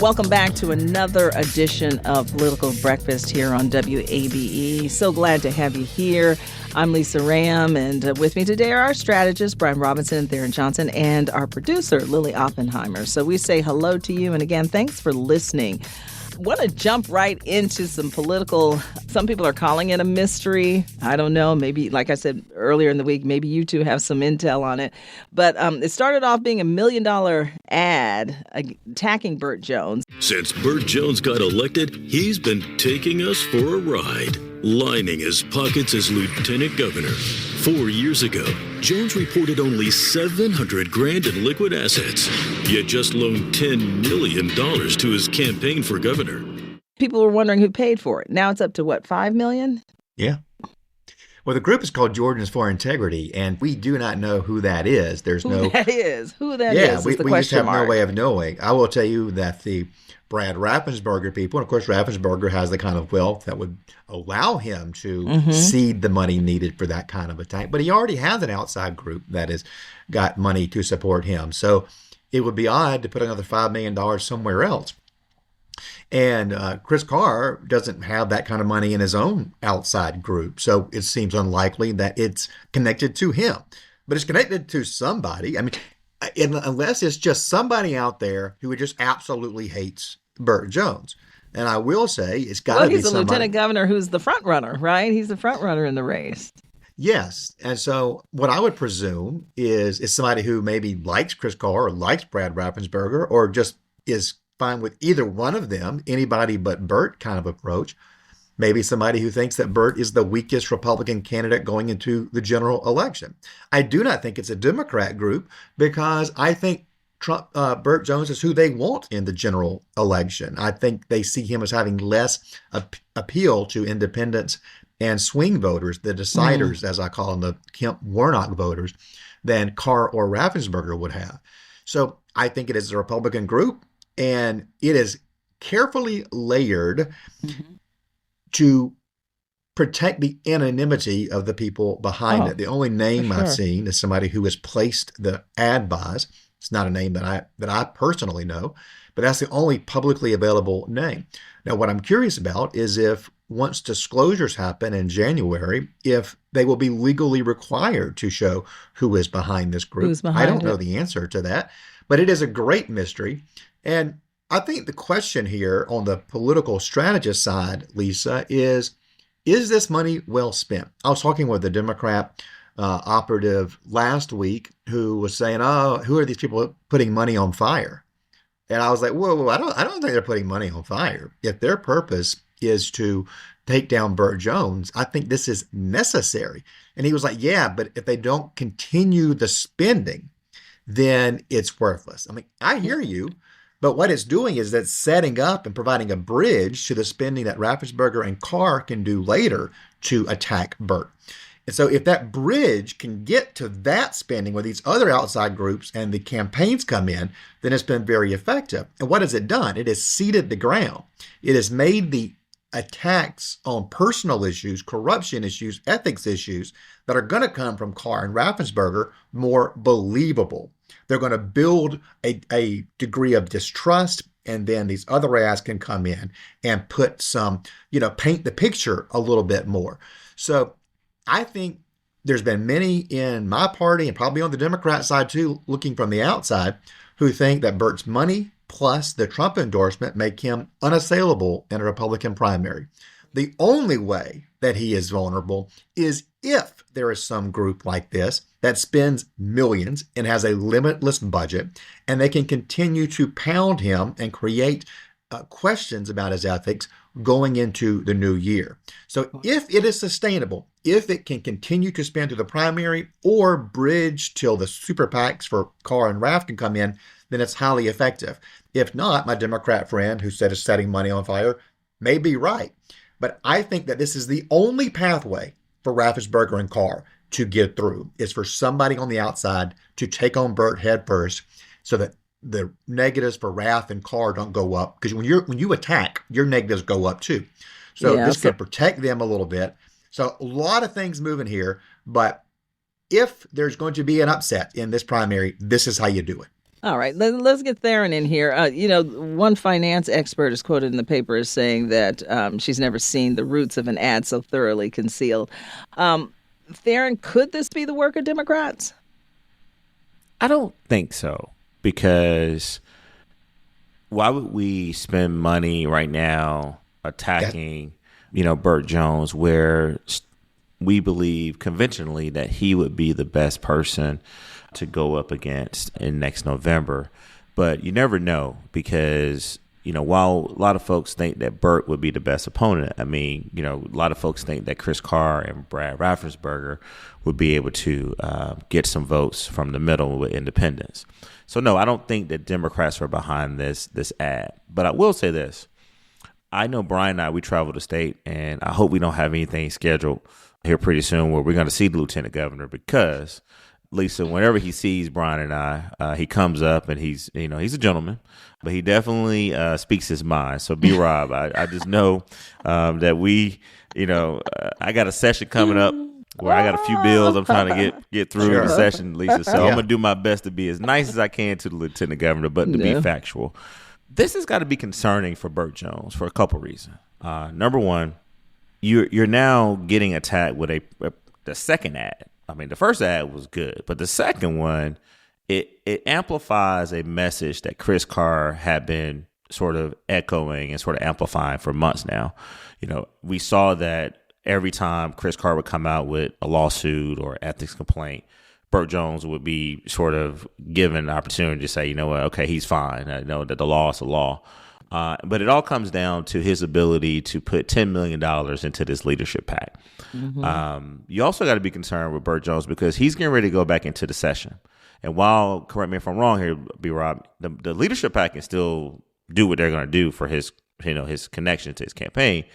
Welcome back to another edition of Political Breakfast here on WABE. So glad to have you here. I'm Lisa Rayam, and with me today are our strategists, Brian Robinson and Tharon Johnson, and our producer, Lily Oppenheimer. So we say hello to you, and again, thanks for listening. Want to jump right into some political, some people are calling it a mystery. I don't know. Maybe, like I said earlier in the week, maybe you two have some intel on it. But it started off being $1 million ad attacking Burt Jones. Since Burt Jones got elected, he's been taking us for a ride, lining his pockets as lieutenant governor. 4 years ago, Jones reported only $700,000 in liquid assets, yet just loaned $10 million to his campaign for governor. People were wondering who paid for it. Now it's up to what, $5 million? Yeah. Well, the group is called Georgians for Integrity, and we do not know who that is. Who that is we the just have mark. no way of knowing. I will tell you that the Brad Raffensperger people, and of course Raffensperger has the kind of wealth that would allow him to seed the money needed for that kind of attack. But he already has an outside group that has got money to support him. So it would be odd to put another $5 million somewhere else. And Chris Carr doesn't have that kind of money in his own outside group. So it seems unlikely that it's connected to him. But it's connected to somebody. I mean, unless it's just somebody out there who just absolutely hates Burt Jones. And I will say it's got to be somebody. Well, he's the lieutenant governor who's the front runner, right? He's the front runner in the race. Yes. And so what I would presume is somebody who maybe likes Chris Carr or likes Brad Raffensperger or just is fine with either one of them, anybody but Burt kind of approach. Maybe somebody who thinks that Burt is the weakest Republican candidate going into the general election. I do not think it's a Democrat group because I think Burt Jones is who they want in the general election. I think they see him as having less appeal to independents and swing voters, the deciders, as I call them, the Kemp Warnock voters, than Carr or Raffensperger would have. So I think it is a Republican group, and it is carefully layered to protect the anonymity of the people behind it. The only name I've seen is somebody who has placed the ad buys. It's not a name that I personally know, but that's the only publicly available name. Now, what I'm curious about is if once disclosures happen in January, if they will be legally required to show who is behind this group. I don't know the answer to that, but it is a great mystery. And I think the question here on the political strategist side, Lisa, is this money well spent? I was talking with a Democrat operative last week who was saying, "Oh, who are these people putting money on fire?" And I was like, "Whoa, I don't think they're putting money on fire. If their purpose is to take down Burt Jones, I think this is necessary." And he was like, "Yeah, but if they don't continue the spending, then it's worthless." I mean, I hear you. But what it's doing is that setting up and providing a bridge to the spending that Raffensperger and Carr can do later to attack Burt. And so if that bridge can get to that spending where these other outside groups and the campaigns come in, then it's been very effective. And what has it done? It has seeded the ground. It has made the attacks on personal issues, corruption issues, ethics issues that are going to come from Carr and Raffensperger more believable. They're going to build a degree of distrust, and then these other ads can come in and put some, paint the picture a little bit more. So I think there's been many in my party and probably on the Democrat side too, looking from the outside, who think that Burt's money plus the Trump endorsement make him unassailable in a Republican primary. The only way that he is vulnerable is if there is some group like this that spends millions and has a limitless budget, and they can continue to pound him and create questions about his ethics going into the new year. So if it is sustainable, if it can continue to spend through the primary or bridge till the super PACs for Carr and Raff can come in, then it's highly effective. If not, my Democrat friend who said it's setting money on fire may be right. But I think that this is the only pathway for Raffensperger and Carr to get through, is for somebody on the outside to take on Burt head first so that the negatives for Raff and Carr don't go up. Because when you attack, your negatives go up too. So this can protect them a little bit. So a lot of things moving here. But if there's going to be an upset in this primary, this is how you do it. All right, let's get Tharon in here. One finance expert is quoted in the paper as saying that she's never seen the roots of an ad so thoroughly concealed. Tharon, could this be the work of Democrats? I don't think so, because why would we spend money right now attacking, Burt Jones, where we believe conventionally that he would be the best person to go up against in next November? But you never know, because, while a lot of folks think that Burt would be the best opponent, a lot of folks think that Chris Carr and Brad Raffensperger would be able to get some votes from the middle with independents. So, no, I don't think that Democrats are behind this ad. But I will say this. I know Brian and I, we travel the state, and I hope we don't have anything scheduled here pretty soon where we're going to see the lieutenant governor, because Lisa, whenever he sees Brian and I, he comes up and he's a gentleman, but he definitely speaks his mind. So B-Rob, I just know that we, I got a session coming up where I got a few bills I'm trying to get through the session, Lisa. So I'm going to do my best to be as nice as I can to the lieutenant governor, but to be factual. This has got to be concerning for Burt Jones for a couple reasons. Number one, you're now getting attacked with the second ad. The first ad was good, but the second one, it amplifies a message that Chris Carr had been sort of echoing and sort of amplifying for months now. We saw that every time Chris Carr would come out with a lawsuit or ethics complaint, Burt Jones would be sort of given an opportunity to say, okay, he's fine. I know that the law is the law. But it all comes down to his ability to put $10 million into this leadership PAC. Mm-hmm. You also got to be concerned with Burt Jones, because he's getting ready to go back into the session. And while, correct me if I'm wrong here, B-Rob, the leadership PAC can still do what they're going to do for his connection to his campaign.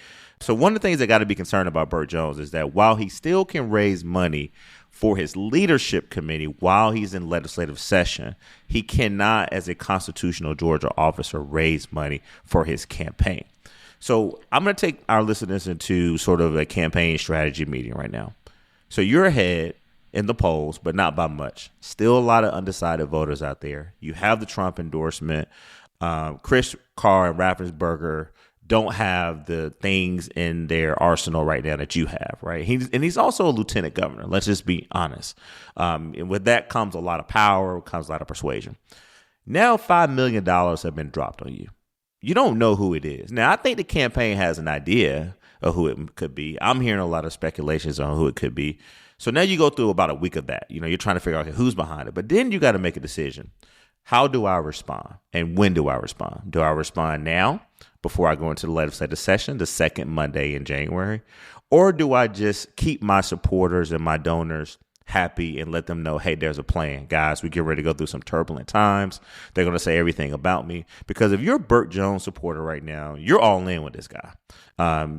So one of the things that got to be concerned about Burt Jones is that while he still can raise money for his leadership committee while he's in legislative session, he cannot, as a constitutional Georgia officer, raise money for his campaign. So I'm going to take our listeners into sort of a campaign strategy meeting right now. So you're ahead in the polls, but not by much. Still a lot of undecided voters out there. You have the Trump endorsement. Chris Carr and Raffensperger don't have the things in their arsenal right now that you have, right? He's also a lieutenant governor. Let's just be honest. And with that comes a lot of power, comes a lot of persuasion. Now $5 million have been dropped on you. You don't know who it is. Now, I think the campaign has an idea of who it could be. I'm hearing a lot of speculations on who it could be. So now you go through about a week of that. You're trying to figure out, okay, who's behind it. But then you got to make a decision. How do I respond? And when do I respond? Do I respond now before I go into the legislative session, the second Monday in January? Or do I just keep my supporters and my donors happy and let them know, hey, there's a plan. Guys, we get ready to go through some turbulent times. They're going to say everything about me. Because if you're a Burt Jones supporter right now, you're all in with this guy.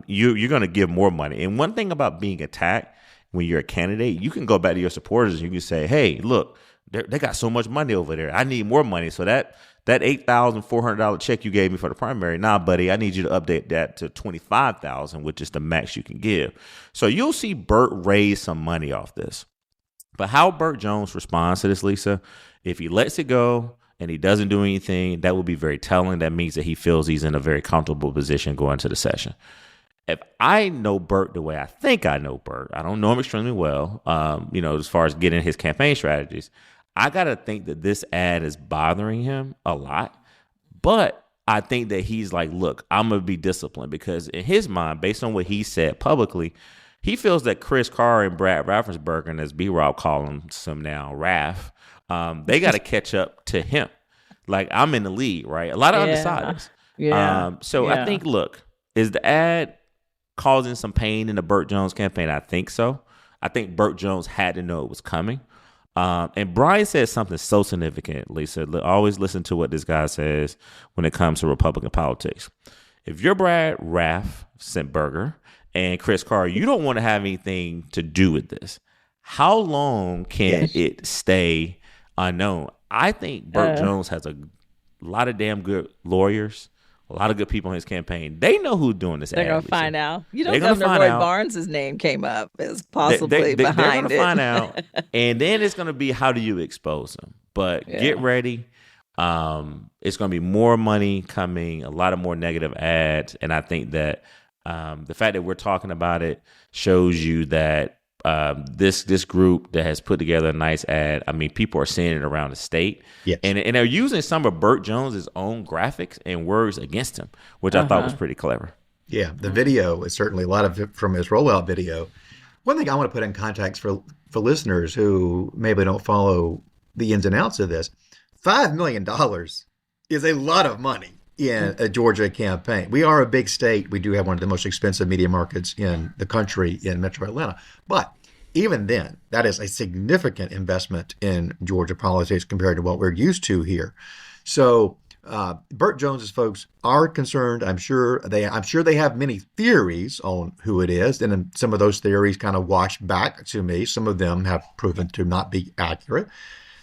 You're going to give more money. And one thing about being attacked when you're a candidate, you can go back to your supporters and you can say, hey, look, they got so much money over there. I need more money. So that $8,400 check you gave me for the primary, nah, buddy, I need you to update that to $25,000, which is the max you can give. So you'll see Burt raise some money off this. But how Burt Jones responds to this, Lisa, if he lets it go and he doesn't do anything, that will be very telling. That means that he feels he's in a very comfortable position going to the session. If I know Burt the way I think I know Burt, I don't know him extremely well, as far as getting his campaign strategies, I got to think that this ad is bothering him a lot. But I think that he's like, look, I'm going to be disciplined, because in his mind, based on what he said publicly, he feels that Chris Carr and Brad Raffensperger, and as B-Rob calling some now, Raff, they got to catch up to him. Like, I'm in the lead, right? A lot of undecideds. I think, look, is the ad causing some pain in the Burt Jones campaign? I think so. I think Burt Jones had to know it was coming. And Brian said something so significant, Lisa. Always listen to what this guy says when it comes to Republican politics. If you're Brad Raffensperger and Chris Carr, you don't want to have anything to do with this. How long can it stay unknown? I think Burt Jones has a lot of damn good lawyers, a lot of good people in his campaign. They know who's doing this. They're going to find out. Governor Roy Barnes' name came up as possibly behind it. They're going to find out. And then it's going to be, how do you expose them? But get ready. It's going to be more money coming, a lot of more negative ads. And I think that the fact that we're talking about it shows you that this group that has put together a nice ad, I mean, people are seeing it around the state. Yes. And they're using some of Burt Jones's own graphics and words against him, which I thought was pretty clever. Yeah, the video is certainly a lot of it from his rollout video. One thing I want to put in context for listeners who maybe don't follow the ins and outs of this, $5 million is a lot of money in a Georgia campaign. We are a big state. We do have one of the most expensive media markets in the country in Metro Atlanta. But even then, that is a significant investment in Georgia politics compared to what we're used to here. So Burt Jones's folks are concerned. I'm sure they have many theories on who it is, and then some of those theories kind of wash back to me. Some of them have proven to not be accurate.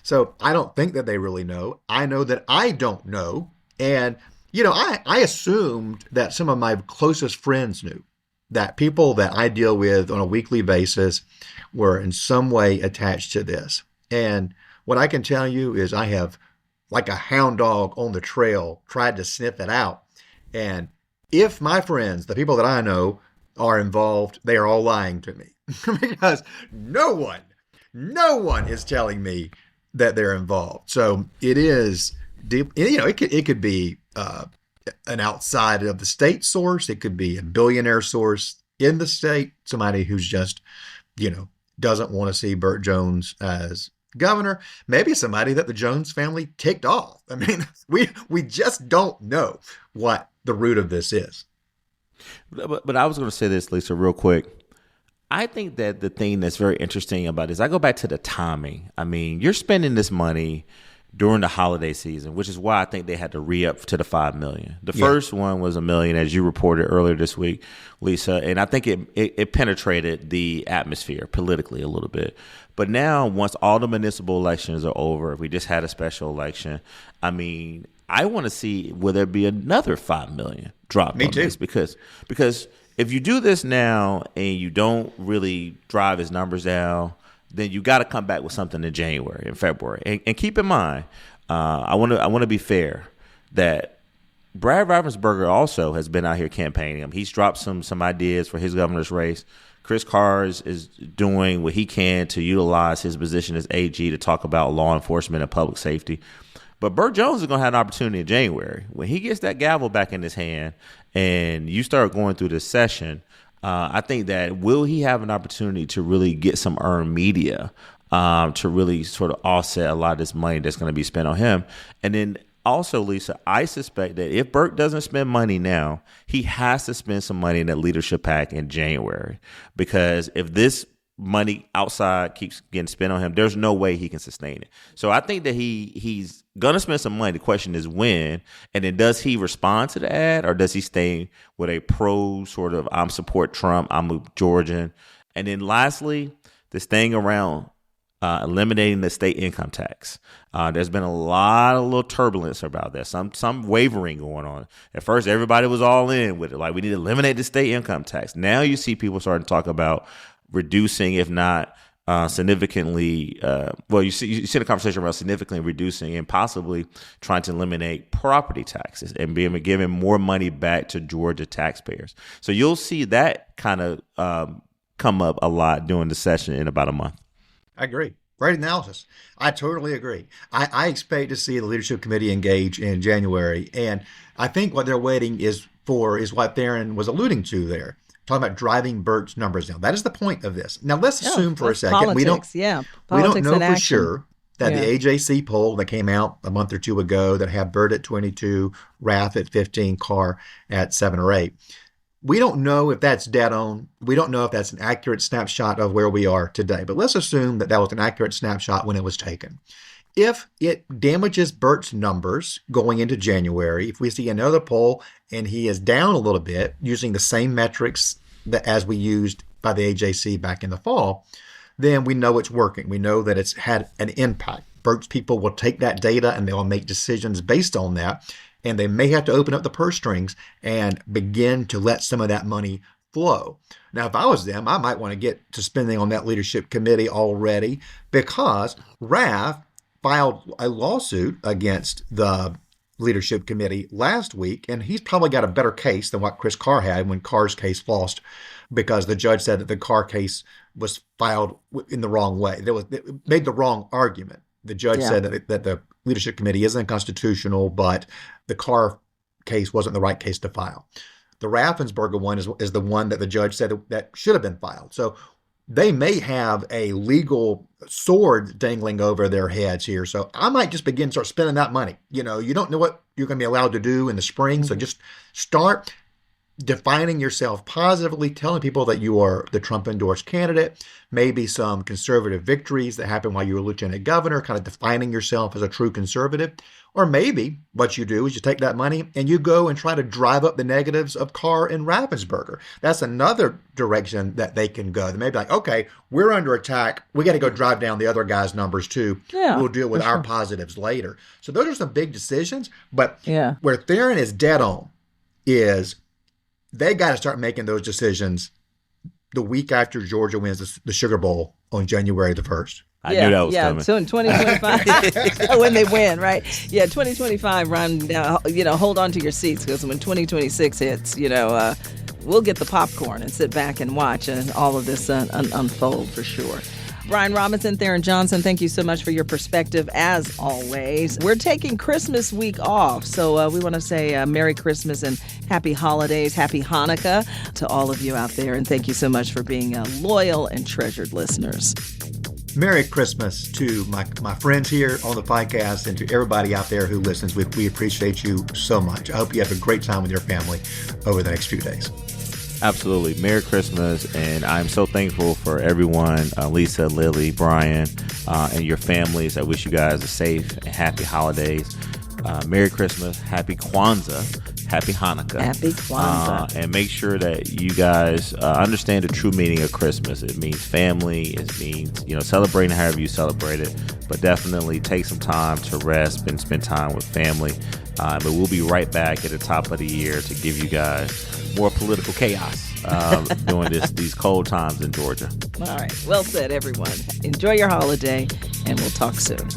So I don't think that they really know. I know that I don't know. And, I assumed that some of my closest friends knew, that people that I deal with on a weekly basis were in some way attached to this. And what I can tell you is I have, like a hound dog on the trail, tried to sniff it out. And if my friends, the people that I know, are involved, they are all lying to me because no one is telling me that they're involved. So it is deep. It could be an outside of the state source. It could be a billionaire source in the state, somebody who's just, doesn't want to see Burt Jones as governor, maybe somebody that the Jones family ticked off. I mean, we just don't know what the root of this is. But I was going to say this, Lisa, real quick. I think that the thing that's very interesting about this, I go back to the timing. I mean, you're spending this money during the holiday season, which is why I think they had to re-up to the $5 million. The first one was $1 million, as you reported earlier this week, Lisa, and I think it penetrated the atmosphere politically a little bit. But now, once all the municipal elections are over, if we just had a special election, I mean, I want to see will there be another $5 million dropped on this, because if you do this now and you don't really drive his numbers down, then you got to come back with something in January and February. And keep in mind, I want to be fair that Brad Raffensperger also has been out here campaigning him. He's dropped some ideas for his governor's race. Chris Carr is doing what he can to utilize his position as AG to talk about law enforcement and public safety. But Burt Jones is going to have an opportunity in January. When he gets that gavel back in his hand and you start going through this session, I think that will he have an opportunity to really get some earned media to really sort of offset a lot of this money that's going to be spent on him. And then also, Lisa, I suspect that if Burt doesn't spend money now, he has to spend some money in that leadership pack in January, because if this money outside keeps getting spent on him, there's no way he can sustain it. So I think that he's going to spend some money. The question is when, and then does he respond to the ad, or does he stay with a pro sort of I'm support Trump, I'm a Georgian? And then lastly, this thing around eliminating the state income tax. There's been a lot of little turbulence about that. Some wavering going on. At first, everybody was all in with it. Like, we need to eliminate the state income tax. Now you see people starting to talk about reducing, if not significantly, you see the conversation around significantly reducing and possibly trying to eliminate property taxes and giving more money back to Georgia taxpayers. So you'll see that kind of come up a lot during the session in about a month. I agree. Great analysis. I totally agree. I expect to see the leadership committee engage in January. And I think what they're waiting is what Tharon was alluding to there, talking about driving Burt's numbers down. That is the point of this. Now, let's assume for a second politics, we don't know for sure that the AJC poll that came out a month or two ago that had Burt at 22, Raff at 15, Carr at 7 or 8. We don't know if that's dead on. We don't know if that's an accurate snapshot of where we are today. But let's assume that was an accurate snapshot when it was taken. If it damages Burt's numbers going into January, if we see another poll and he is down a little bit using the same metrics as we used by the AJC back in the fall, then we know it's working. We know that it's had an impact. Burt's people will take that data and they will make decisions based on that. And they may have to open up the purse strings and begin to let some of that money flow. Now, if I was them, I might want to get to spending on that leadership committee already, because Raff filed a lawsuit against the leadership committee last week, and he's probably got a better case than what Chris Carr had when Carr's case lost, because the judge said that the Carr case was filed in the wrong way. It made the wrong argument. The judge said that the leadership committee isn't constitutional, but the Carr case wasn't the right case to file. The Raffensperger one is the one that the judge said that should have been filed. So they may have a legal sword dangling over their heads here. So I might just begin to start spending that money. You don't know what you're going to be allowed to do in the spring. So just start defining yourself positively, telling people that you are the Trump-endorsed candidate, maybe some conservative victories that happened while you were lieutenant governor, kind of defining yourself as a true conservative. Or maybe what you do is you take that money and you go and try to drive up the negatives of Carr and Raffensperger. That's another direction that they can go. They may be like, okay, we're under attack. We got to go drive down the other guy's numbers too. Yeah, we'll deal with our positives later. So those are some big decisions. But where Tharon is dead on is they got to start making those decisions the week after Georgia wins the Sugar Bowl on January the 1st. I knew that was coming. So in 2025, when they win, right? Yeah, 2025, Ron, hold on to your seats, because when 2026 hits, we'll get the popcorn and sit back and watch and all of this unfold for sure. Brian Robinson, Tharon Johnson, thank you so much for your perspective, as always. We're taking Christmas week off, so we want to say Merry Christmas and Happy Holidays, Happy Hanukkah to all of you out there, and thank you so much for being loyal and treasured listeners. Merry Christmas to my friends here on the podcast and to everybody out there who listens. We appreciate you so much. I hope you have a great time with your family over the next few days. Absolutely. Merry Christmas. And I'm so thankful for everyone, Lisa, Lily, Brian, and your families. I wish you guys a safe and happy holidays. Merry Christmas. Happy Kwanzaa. Happy Hanukkah. Happy Kwanzaa. And make sure that you guys understand the true meaning of Christmas. It means family. It means, celebrating however you celebrate it. But definitely take some time to rest and spend time with family. But we'll be right back at the top of the year to give you guys more political chaos during these cold times in Georgia. All right. Well said, everyone. Enjoy your holiday, and we'll talk soon.